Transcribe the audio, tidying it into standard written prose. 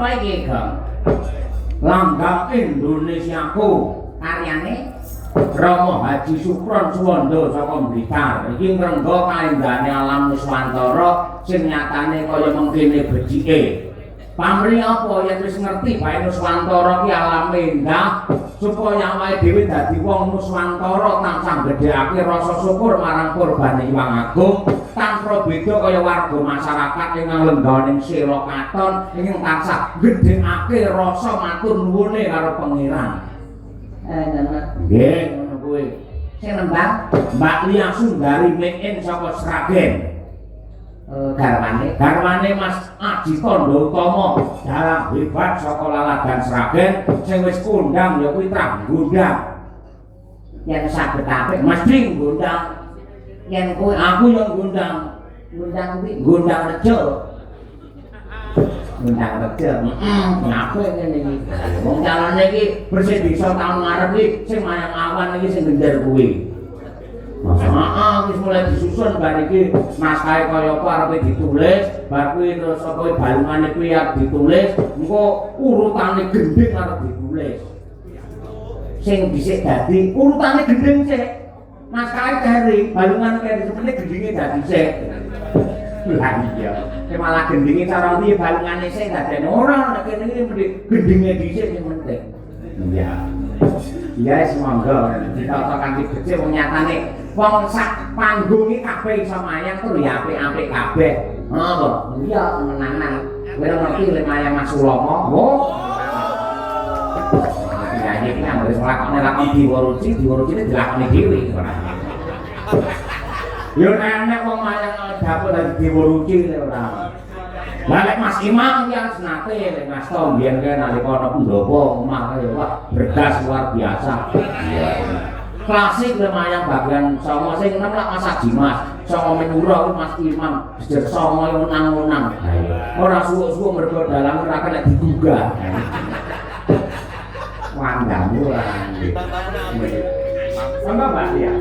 apa iki, Gong? Langgam Indonesiaku. Karyane Rama Haji Sukron Suwanda saka Blitar. Iki ngrengga kalendane alam Nuswantara sing nyatane kaya mengkene becike. Pamrih apa yen wis ngerti bae Nuswantara ki alam endah supaya awake dhewe dadi wong Nuswantara tansah gedhekake rasa syukur marang kurbane Hyang Agung tanpa beda kaya warga masyarakat ingkang lengganing sira katon ingkang tansah gedhekake rasa matur nuwune karo pangeran. Nggih, ngono kuwi. Sing nembang Mbak Lia Sundari Mekin saka Sragen. Garwane Mas Aji Tondo Utama dalang hebat saka Laladan Sragen sing wis kondang ya kuwi Tragondang. Yen saged apik mesti ngundang. Yen kuwi aku yang ngundang. Ngundang kuwi ngundang rejo. Ngundang rejo. Kenapa ngene iki? Wong calone iki bersih bisa taun ngarep iki sing mayang awan iki sing gender kuwi. Wis mulai disusun bar iki naskah kaya apa arepe ditulis, bar kuwi terus apa balungane kuwi arep ditulis, engko urutane gending arep ditulis. Sing dhisik dadi urutane gending sik. Naskah keri, balungan keri semene gendinge dadi sik. Lah iya, malah gendinge cara piye balungane sik dadene ora nek kene iki mesti gendinge dhisik sing penting. Iya. Iya semoga kita kanthi becik wong nyatane wong sak panggung iki kabeh iso mayang tur ya apik-apik kabeh. Apa? Iya temenanan. Kowe ngerti lek mayang Mas Sulama? Oh. Ya iki kan wis lakon diwuruci dilakoni dhewe ora. Yo nek wong mayang dapur dadi diwuruci ora. Lah lek Mas Imam yang senate lek Mas Tom biyen kan nalika ana pendopo omah kaya wah bergas luar biasa. Iya. Klasik lumayan bagian songo sing enem lak Mas Haji Mas. Songo menura Mas Imam jejer songo unang-unang. Ora suwuk-suwuk mergo dalang ora kena digugah. Wandamu lah. Sama Mbak ya.